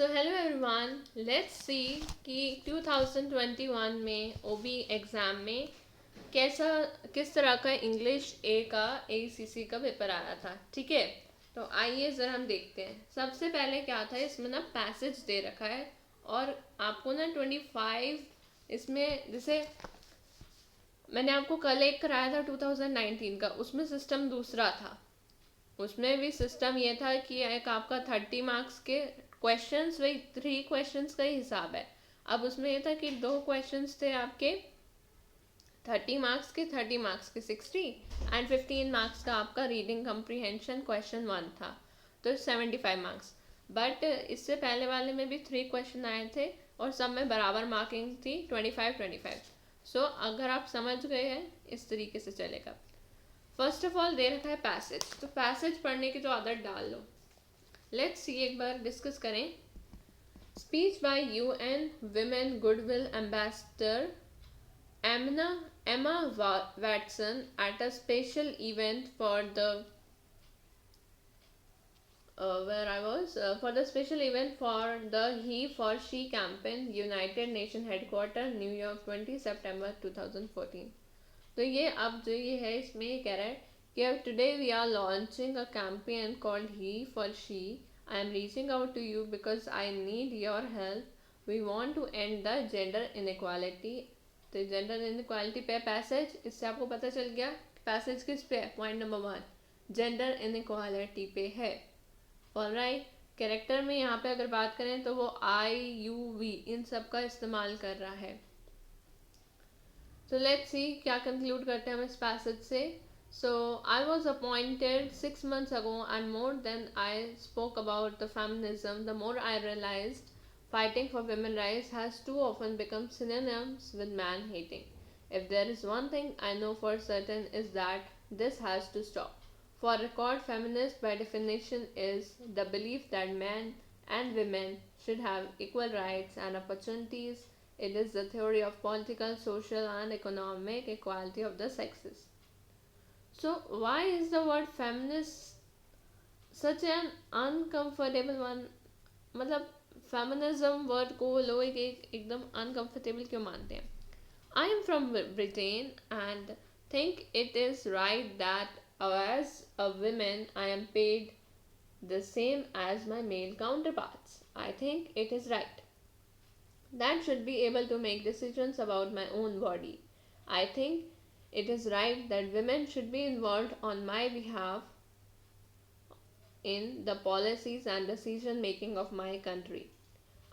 So hello everyone, let's see कि 2021 में ओबी exam में किस तरह का इंग्लिश ए का एसीसी का पेपर आया था। ठीक है, तो आइए ज़रा हम देखते हैं। सबसे पहले क्या था, इसमें ना पैसेज दे रखा है और आपको ना 25 इसमें, जैसे मैंने आपको कल एक कराया था 2019 का, उसमें सिस्टम दूसरा था। उसमें भी सिस्टम ये था कि एक आपका 30 मार्क्स के क्वेश्चंस, वही 3 क्वेश्चंस का ही हिसाब है। अब उसमें ये था कि 2 क्वेश्चंस थे आपके 30 मार्क्स के 60 एंड 15 मार्क्स का आपका रीडिंग कम्प्रीहेंशन क्वेश्चन 1 था, तो 75 मार्क्स। बट इससे पहले वाले में भी 3 क्वेश्चन आए थे और सब में बराबर मार्किंग थी 25-25। सो अगर आप समझ गए हैं, इस तरीके से चलेगा। फर्स्ट ऑफ ऑल दे रखा है पैसेज, तो पैसेज पढ़ने की तो आदत डाल लो। लेट्स सी, एक बार डिस्कस करें। Speech bye UN women goodwill ambassador Emma Watson at a special event for the special event for the He for She campaign, United Nations headquarters, New York, 20 September 2014। तो ये अब जो ये है, इसमें ये कह रहा है कि अब today we are launching a campaign called he for she. I am reaching out to you because I need your help. We want to end the gender inequality. तो जेंडर इनइक्वालिटी पे पैसेज, इससे आपको पता चल गया passage किस पे है। पॉइंट नंबर 1 जेंडर इनइक्वालिटी पे है। ऑलराइट, कैरेक्टर में यहाँ पे अगर बात करें तो वो IUV इन सब का इस्तेमाल कर रहा है। तो लेट्स सी क्या कंक्लूड करते हैं हम इस पैसेज से। So I was appointed 6 months ago, and more than I spoke about the feminism, the more I realized fighting for women's rights has too often become synonyms with man hating. If there is one thing I know for certain is that this has to stop. For record, feminist by definition is the belief that men and women should have equal rights and opportunities. It is the theory of political, social and economic equality of the sexes. So why is the word feminist such an uncomfortable one? मतलब feminism word को लोग एकदम uncomfortable क्यों मानते हैं? I am from Britain and think it is right that as a woman I am paid the same as my male counterparts. I think it is right that should be able to make decisions about my own body. I think it is right that women should be involved on my behalf in the policies and decision making of my country.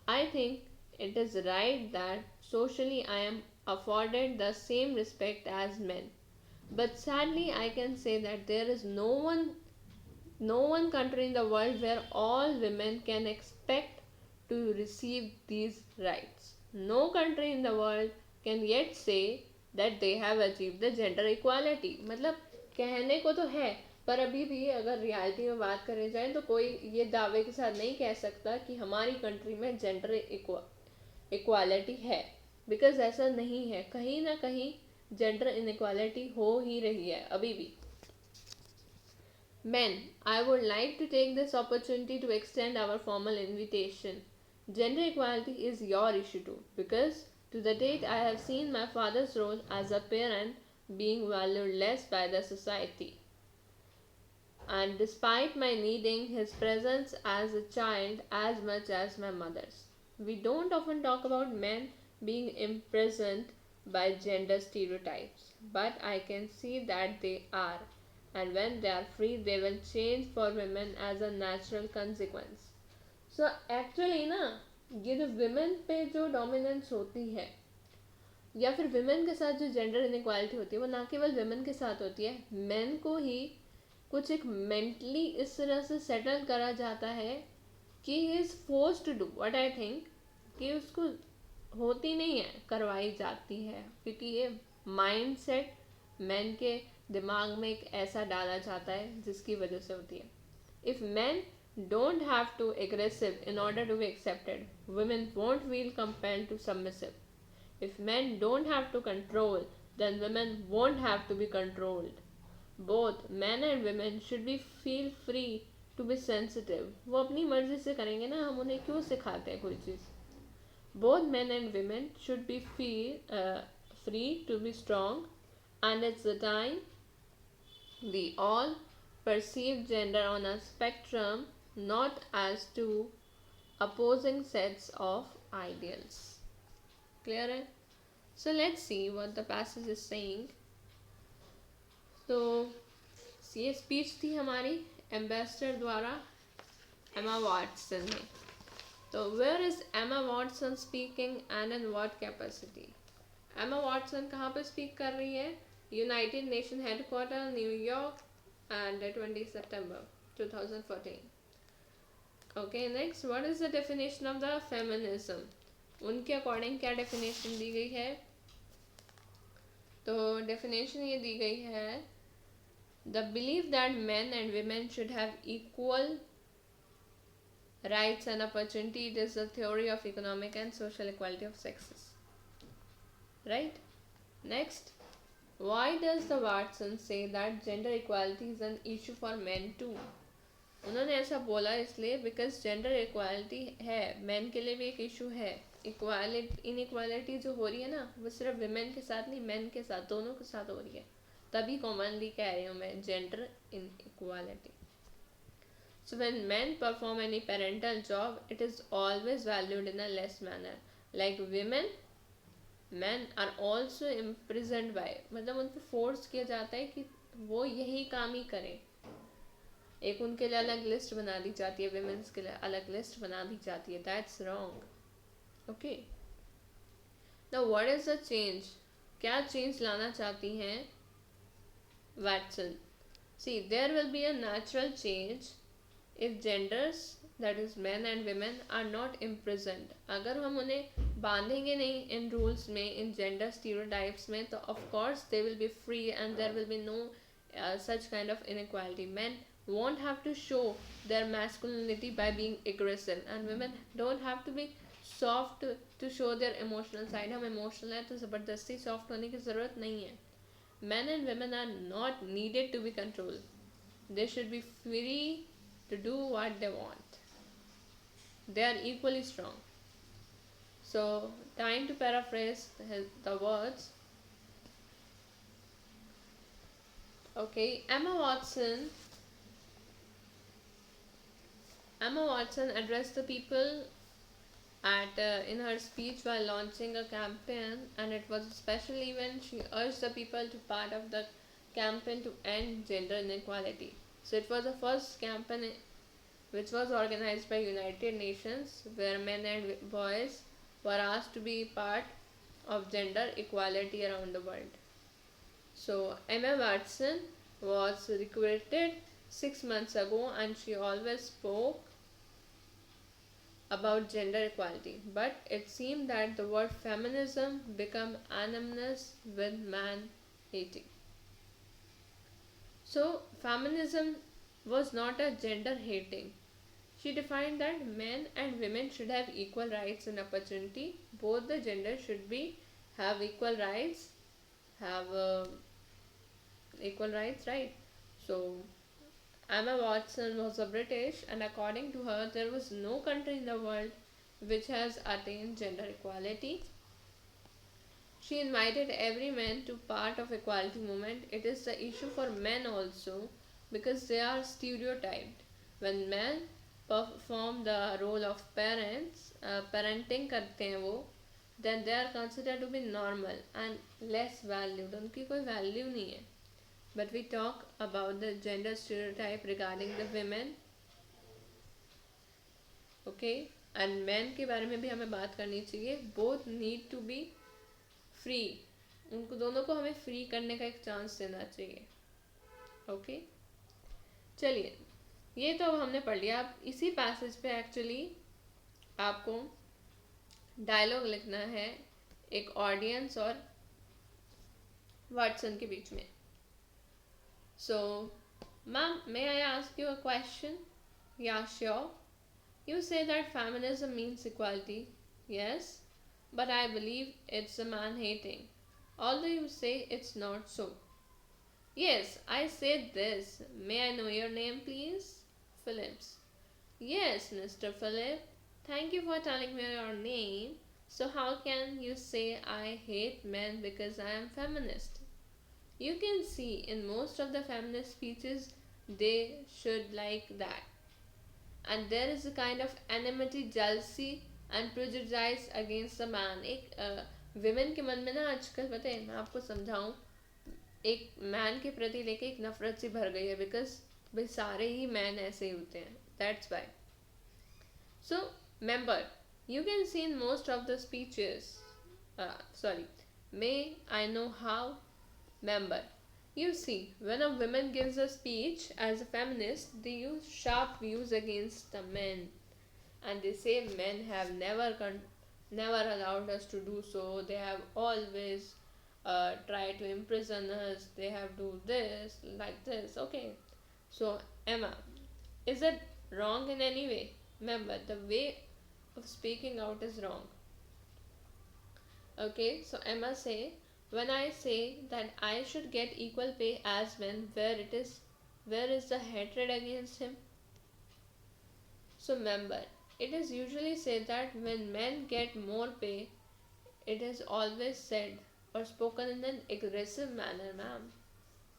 I think it is right that socially I am afforded the same respect as men. But sadly I can say that there is no one country in the world where all women can expect to receive these rights. No country in the world can yet say that they have achieved the gender equality. मतलब कहने को तो है, पर अभी भी अगर reality में बात करें जाए तो कोई ये दावे के साथ नहीं कह सकता कि हमारी कंट्री में जेंडर इक्वालिटी है, बिकॉज ऐसा नहीं है। कहीं ना कहीं जेंडर इनइक्वालिटी हो ही रही है अभी भी। Men, I would like to take this opportunity to extend our formal invitation. Gender equality is your issue too, because to the date I have seen my father's role as a parent being valued less by the society. And despite my needing his presence as a child as much as my mother's. We don't often talk about men being imprisoned by gender stereotypes, but I can see that they are, and when they are free, they will change for women as a natural consequence. So actually ना, ये जो women पे जो dominance होती है या फिर women के साथ जो gender inequality होती है, वो ना केवल women के साथ होती है, men को ही कुछ एक मेंटली इस तरह से सेटल करा जाता है कि he is force to do what I think, कि उसको होती नहीं है, करवाई जाती है, क्योंकि ये माइंड सेट मैन के दिमाग में एक ऐसा डाला जाता है जिसकी वजह से होती है। If man don't have to aggressive in order to be accepted, women won't feel compelled to submissive. If men don't have to control, then women won't have to be controlled. Both men and women should be feel free to be sensitive, वो अपनी मर्जी से करेंगे ना, हम उन्हें क्यों सिखाते हैं कोई चीज़. Both men and women should be free to be strong, and it's the time we all perceive gender on a spectrum, not as two opposing sets of ideals. Clear है? So let's see what the passage is saying. तो ये speech थी हमारी ambassador द्वारा एमा Watson ने. तो where is एमा Watson speaking and in what capacity. एमा वाटसन कहाँ पे स्पीक कर रही है? United nation headquarter New York and 20 September 2014. Okay, next, what is the definition of the feminism. उनके अकॉर्डिंग क्या डेफिनेशन दी गई है? तो डेफिनेशन ये दी गई है, the belief that men and women should have equal rights and opportunity. It is the theory of economic and social equality of sexes. Right? Next, why does the Watson say that gender equality is an issue for men too? उन्होंने ऐसा बोला इसलिए because gender equality है, man के लिए भी एक issue है. इनइक्वालिटी जो हो रही है ना, वो सिर्फ विमेन के साथ नहीं, मैन के साथ, दोनों के साथ हो रही है. तभी कॉमनली कह रही हूँ मैं, gender inequality. So when men perform any parental job, it is always valued in a less manner. Like women, man are also imprisoned by, मतलब उन पर फोर्स किया जाता है कि वो यही काम ही करें. एक उनके लिए अलग लिस्ट बना दी जाती है, विमेन्स के लिए अलग लिस्ट बना दी जाती है. That's wrong. Okay, now what is the change. क्या चेंज लाना चाहती हैं Watson? See, there will be a natural change if genders, that is men and women, are not imprisoned. अगर हम उन्हें बांधेंगे नहीं इन रूल्स में, इन जेंडर स्टीरियोटाइप्स में, तो of course they will be free and there will be no such kind of inequality. Men won't have to show their masculinity by being aggressive, and women don't have to be soft to show their emotional side. हम emotional है तो ज़बरदस्ती soft होने की ज़रूरत नहीं है. Men and women are not needed to be controlled. They should be free to do what they want. They are equally strong. So, time to paraphrase the words. Okay, Emma Watson addressed the people in her speech while launching a campaign, and it was a special event. She urged the people to part of the campaign to end gender inequality. So it was the first campaign which was organized by United Nations, where men and boys were asked to be part of gender equality around the world. So Emma Watson was recruited 6 months ago, and she always spoke about gender equality, but it seemed that the word feminism became synonymous with man hating. So feminism was not a gender hating. She defined that men and women should have equal rights and opportunity. Both the genders should have equal rights, right? So Emma Watson was a British, and according to her, there was no country in the world which has attained gender equality. She invited every man to part of equality movement. It is the issue for men also, because they are stereotyped. When men perform the role of parents, parenting करते हैं वो, then they are considered to be normal and less valued. उनकी कोई value नहीं है. But we talk about the gender stereotype regarding the women, okay, and men के बारे में भी हमें बात करनी चाहिए. Both need to be free. उनको दोनों को हमें फ्री करने का एक चांस देना चाहिए. ओके, चलिए, ये तो अब हमने पढ़ लिया. अब इसी पैसेज पे एक्चुअली आपको डायलॉग लिखना है एक ऑडियंस और वाटसन के बीच में. So, ma'am, may I ask you a question? Yeah, sure. You say that feminism means equality. Yes, but I believe it's a man-hating. Although you say it's not so. Yes, I said this. May I know your name, please? Phillips. Yes, Mr. Phillip, thank you for telling me your name. So, how can you say I hate men because I am feminist? You can see in most of the feminist speeches they should like that. And there is a kind of enmity, jealousy and prejudice against the man. एक women के मन में ना आजकल पता है मैं आपको समझाऊं एक मैन के प्रति लेके एक नफरत सी भर गई है बिकॉज भाई सारे ही मैन ऐसे ही होते हैं that's why so member you can see in most of the speeches sorry may I know how member you see when a woman gives a speech as a feminist they use sharp views against the men and they say men have never allowed us to do so they have always try to imprison us they have do this like this okay so Emma is it wrong in any way remember the way of speaking out is wrong okay so Emma say when I say that I should get equal pay as men where is the hatred against him so remember it is usually said that when men get more pay it is always said or spoken in an aggressive manner, ma'am.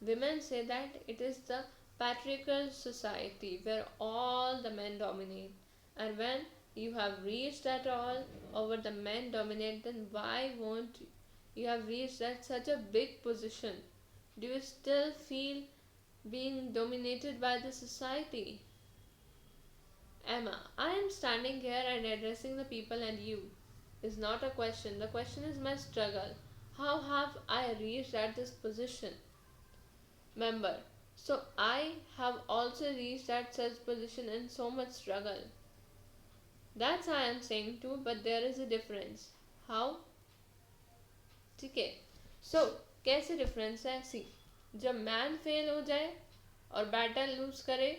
Women say that it is the patriarchal society where all the men dominate. And when you have reached that all over the men dominate, then why won't you have reached that such a big position? Do you still feel being dominated by the society? Emma, I am standing here and addressing the people and you is not a question. The question is my struggle. How have I reached at this position? Member, so I have also reached at such position in so much struggle. That's I am saying too, but there is a difference. How? ठीक है सो कैसे difference है सी जब man fail हो जाए और battle loose करे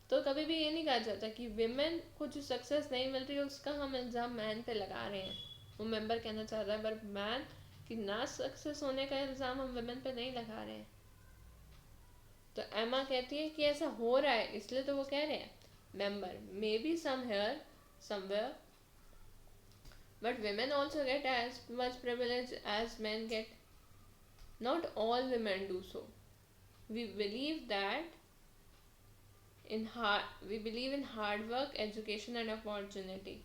तो कभी भी ये नहीं कहा जाता कि विमेन को जो सक्सेस नहीं मिल रही है उसका हम इल्ज़ाम मैन पे लगा रहे हैं वो मेंबर कहना चाह रहा है बट मैन की ना सक्सेस होने का इल्ज़ाम हम विमेन पे नहीं लगा रहे हैं तो एमा कहती है कि ऐसा हो रहा है इसलिए तो वो कह रहे हैं member may be some here somewhere but women also get as much privilege as men get not all women do so we believe that we believe in hard work education and opportunity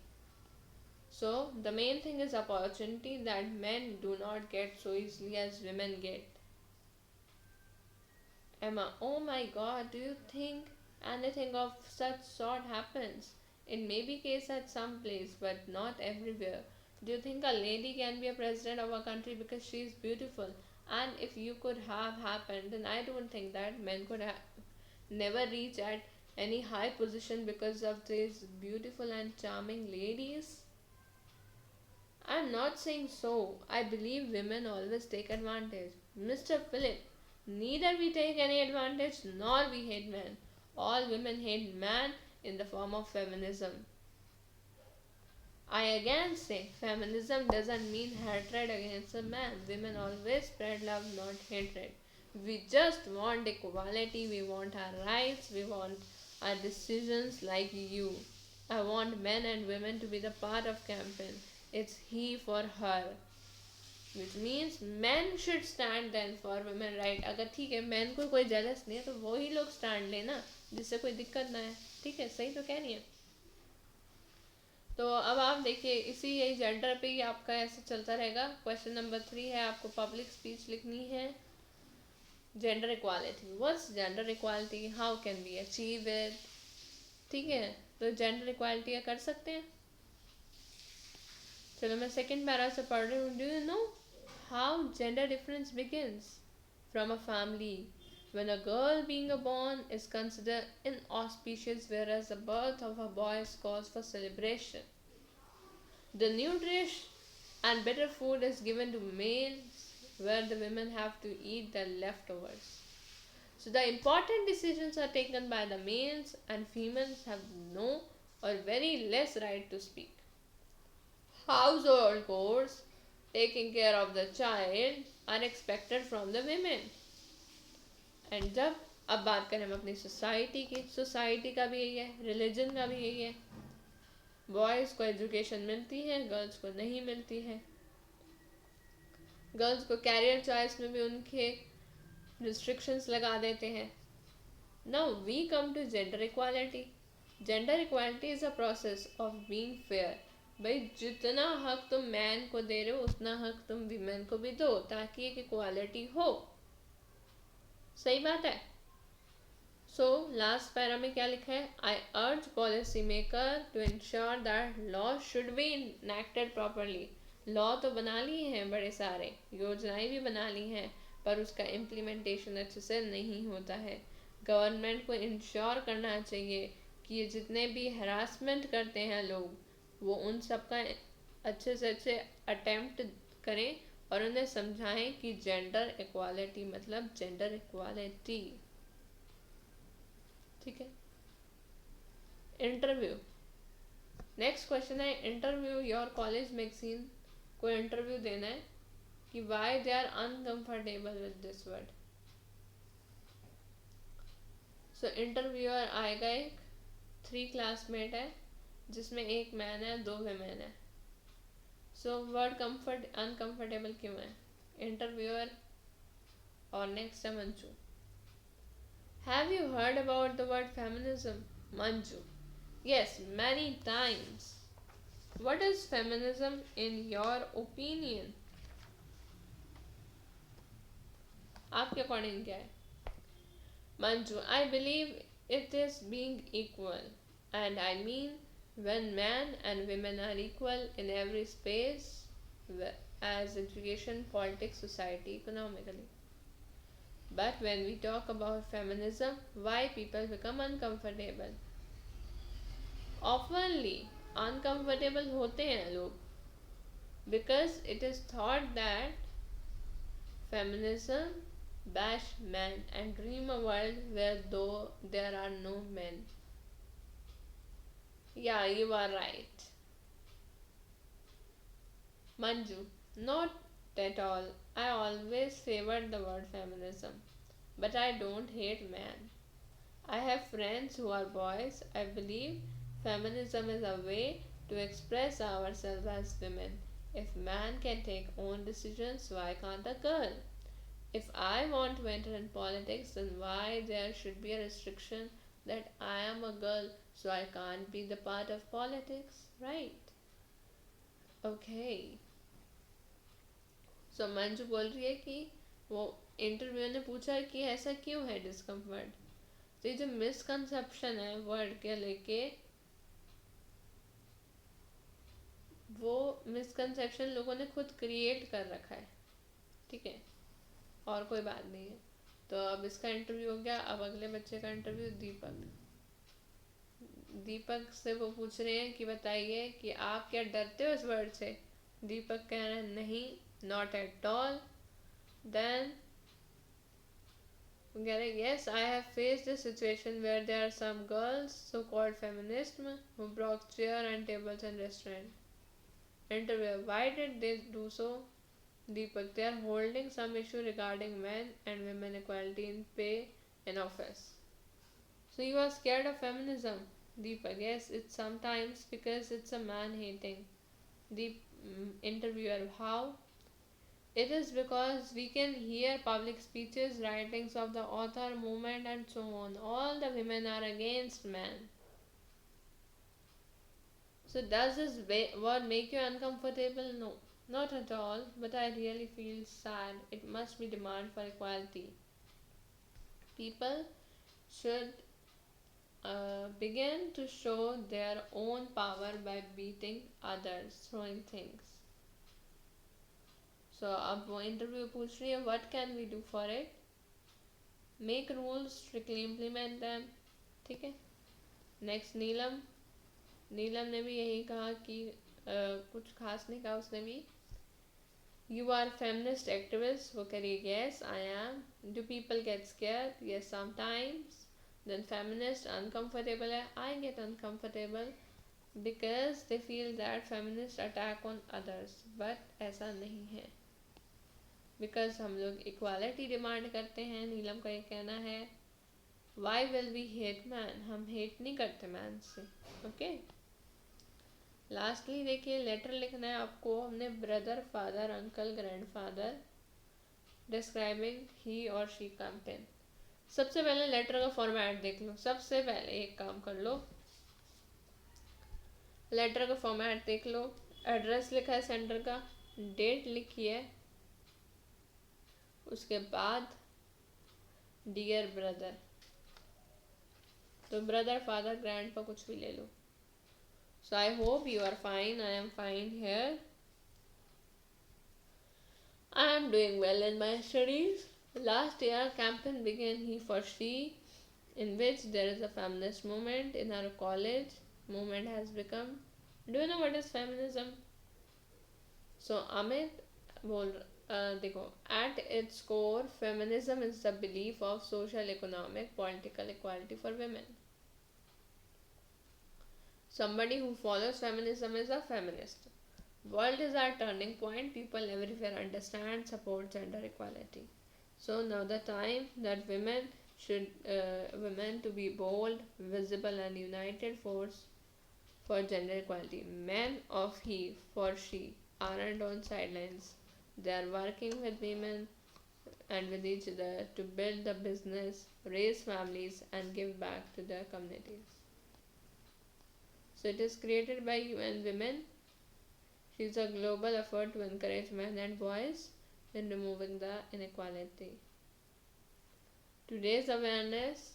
so the main thing is opportunity that men do not get so easily as women get Emma oh my god do you think anything of such sort happens it may be case at some place but not everywhere do you think a lady can be a president of a country because she is beautiful and if you could have happened then I don't think that men could never reach at any high position because of these beautiful and charming ladies I'm not saying so I believe women always take advantage Mr. Philip neither we take any advantage nor we hate men all women hate man in the form of feminism I again say feminism doesn't mean hatred against a man women always spread love not hatred we just want equality we want our rights we want our decisions like you I want men and women to be the part of campaign it's he for her which means men should stand then for women right अगर ठीक है men को कोई jealous नहीं है तो वही लोग stand ले ना जिससे कोई दिक्कत ना है ठीक है सही तो कह रही है तो अब आप देखिए इसी यही जेंडर पे ही आपका ऐसे चलता रहेगा क्वेश्चन नंबर 3 है आपको पब्लिक स्पीच लिखनी है gender equality what's gender equality how can we achieve it ठीक है तो जेंडर इक्वालिटी कर सकते हैं चलो मैं सेकंड पैरा से पढ़ रही हूँ do you know how gender difference begins from a family when a girl being born is considered inauspicious whereas the birth of a boy is cause for celebration. The nutritious and better food is given to males where the women have to eat the leftovers. So the important decisions are taken by the males and females have no or very less right to speak. Household chores, taking care of the child are expected from the women. And जब अब बात करें हम अपनी society की, society का भी यही है, रिलीजन का भी यही है। बॉयज़ को एजुकेशन मिलती है, गर्ल्स को नहीं मिलती है। गर्ल्स को कैरियर चॉइस में भी उनके रिस्ट्रिक्शंस लगा देते हैं। Now we come to gender equality. Gender equality is a process of being fair. भाई जितना हक तुम मैन को दे रहे हो उतना हक तुम वीमेन को भी दो, ताकि एक इक्वालिटी हो। सही बात है। सो लास्ट पैरा में क्या लिखा है? I urge policy maker to ensure that law should be enacted properly. Law तो बना लिए हैं, बड़े सारे योजनाएं भी बना ली हैं, पर उसका इम्प्लीमेंटेशन अच्छे से नहीं होता है। गवर्नमेंट को इंश्योर करना चाहिए कि ये जितने भी हरासमेंट करते हैं लोग, वो उन सब का अच्छे से अच्छे अटेम्प्ट करें और उन्हें समझाएं कि जेंडर इक्वालिटी मतलब जेंडर इक्वालिटी। ठीक है। इंटरव्यू, नेक्स्ट क्वेश्चन है इंटरव्यू योर कॉलेज मैगजीन को इंटरव्यू देना है कि why they are uncomfortable with this word. So interviewer आएगा, एक 3 क्लासमेट है जिसमें एक मैन है, 2 वेमेन है। सो वर्ड कंफर्ट अनकंफर्टेबल क्यों है? इंटरव्यूअर और नेक्स्ट है Manju. Have you heard about the word feminism? Manju, yes, many times. What is feminism in your opinion? आपके अकॉर्डिंग क्या है? Manju, I believe it is being equal, and I mean when men and women are equal in every space, as education, politics, society, economically. But when we talk about feminism, why people become uncomfortable? Oftenly uncomfortable होते हैं लोग, because it is thought that feminism bash men and dream a world where though there are no men. Yeah, you are right. Manju, not at all. I always favored the word feminism, but I don't hate men. I have friends who are boys. I believe feminism is a way to express ourselves as women. If man can take own decisions, why can't a girl? If I want to enter in politics, then why there should be a restriction that I am a girl, so I can't be the part of politics, right? Okay. So Manju बोल रही है कि वो interview ने पूछा कि ऐसा क्यों है डिस्कम्फर्ट। तो ये जो मिसकंसेप्शन है वर्ड के लेके, वो मिसकंसेप्शन लोगों ने खुद क्रिएट कर रखा है। ठीक है, और कोई बात नहीं है। तो अब इसका इंटरव्यू हो गया। अब अगले बच्चे का इंटरव्यू दीपक। दीपक से वो पूछ रहे हैं कि बताइए कि आप क्या डरते हो इस वर्ड से? दीपक कह रहे हैं नहीं, नॉट एट ऑल। देन कह रहे yes, I have faced a situation where there are some girls, so-called feminists, who broke chair and tables in restaurant. Interviewer, why did they do so? Deepak, they are holding some issue regarding men and women equality in pay in office. So you are scared of feminism? Deepak, yes, it's sometimes because it's a man-hating. The interviewer, how? It is because we can hear public speeches, writings of the author, movement, and so on. All the women are against men. So does this word make you uncomfortable? No, not at all. But I really feel sad. It must be demand for equality. People should begin to show their own power by beating others, throwing things. So अब वो interview पूछ रही है what can we do for it? Make rules, strictly implement them. ठीक है। Next नीलम। नीलम ने भी यही कहा कि कुछ खास नहीं कहा उसने भी। You are feminist activist? वो करिए yes, I am. Do people get scared? Yes, sometimes. Then feminist uncomfortable है, I get uncomfortable because they feel that feminists attack on others. But ऐसा नहीं है, बिकॉज हम लोग इक्वालिटी डिमांड करते हैं। नीलम का ये कहना है Why will we hate man? हम hate नहीं करते man से. Okay. लास्टली देखिए, लेटर लिखना है आपको. हमने brother, father, uncle, grandfather describing he और शी कैंपेन. सबसे पहले लेटर का फॉर्मेट देख लो. सबसे पहले एक काम कर लो, लेटर का फॉर्मेट देख लो. एड्रेस लिखा है सेंडर का, डेट लिखी है, उसके बाद डियर ब्रदर. तो ब्रदर, फादर, ग्रैंडपा कुछ भी ले लो. So I hope you are fine. I am fine here. I am doing well in my studies. Last year, campaign began he for she, in which there is a feminist movement in our college. Movement has become. Do you know what is feminism? So Amit बोल देखो, at its core, feminism is the belief of social, economic, political equality for women. Somebody who follows feminism is a feminist. World is our turning point. People everywhere understand, support gender equality. So now the time that women to be bold, visible, and united force for gender equality. Men of he for she aren't on sidelines. They are working with women and with each other to build the business, raise families, and give back to their communities. So it is created by UN Women. She is a global effort to encourage men and boys in removing the inequality. Today's awareness,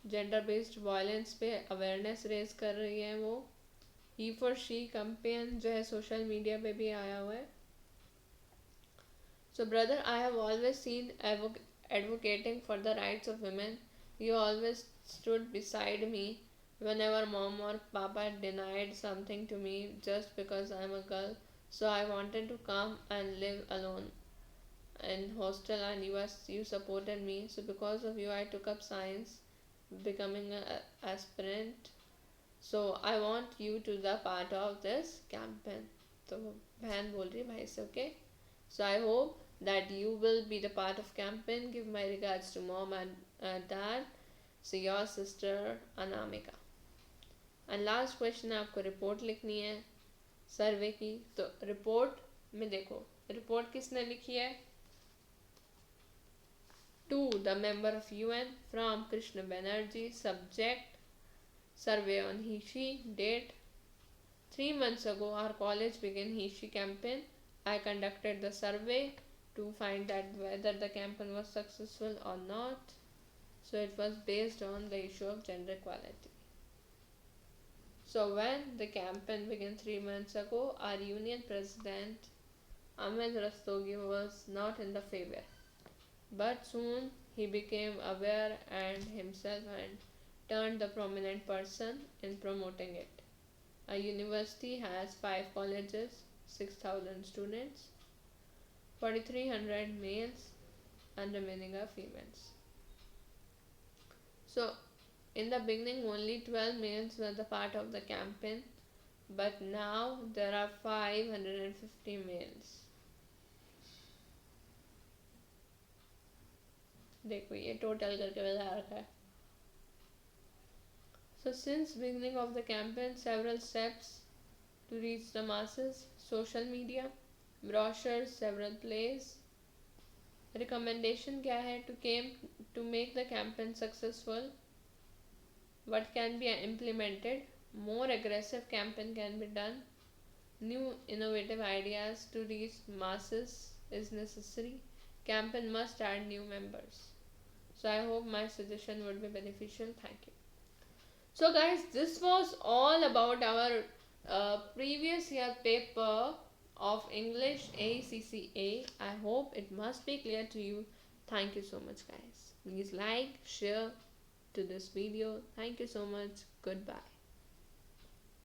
gender based violence पे awareness raise कर रही है वो. ही for she campaign जो है social media पे भी आया हुआ है. सो brother, I have always seen advocating for the rights of women. You always stood beside me whenever mom or papa denied something to me just because I'm a girl. So I wanted to come and live alone in hostel, and you supported me. So because of you I took up science, becoming an aspirant. So I want you to the part of this campaign. तो बहन बोल रही है भाई से. Okay, so I hope that you will be the part of campaign. Give my regards to mom and dad. So your sister Anamika. And last question है, आपको report लिखनी है सर्वे की. तो रिपोर्ट में देखो, रिपोर्ट किसने लिखी है? To the member of UN from Krishna Banerjee. Subject survey on he she. Date 3 months ago our college began he she campaign. I conducted the survey to find that whether the campaign was successful or not. So it was based on the issue of gender equality. So when the campaign began 3 months ago, our union president Ahmed Rastogi was not in the favor. But soon he became aware and himself and turned the prominent person in promoting it. A university has 5 colleges, 6,000 students, 4,300 males and remaining are females. So in the beginning, only 12 males were the part of the campaign, but now there are 550 males. देखो ये total करके बता रखा है. So since beginning of the campaign, several steps to reach the masses: social media, brochures, several plays. Recommendation क्या है to make the campaign successful? What can be implemented? More aggressive campaign can be done. New innovative ideas to reach masses is necessary. Campaign must add new members. So I hope my suggestion would be beneficial. Thank you. So guys, this was all about our previous year paper of English ACCA. I hope it must be clear to you. Thank you so much guys. Please like, share to this video. Thank you so much. Goodbye.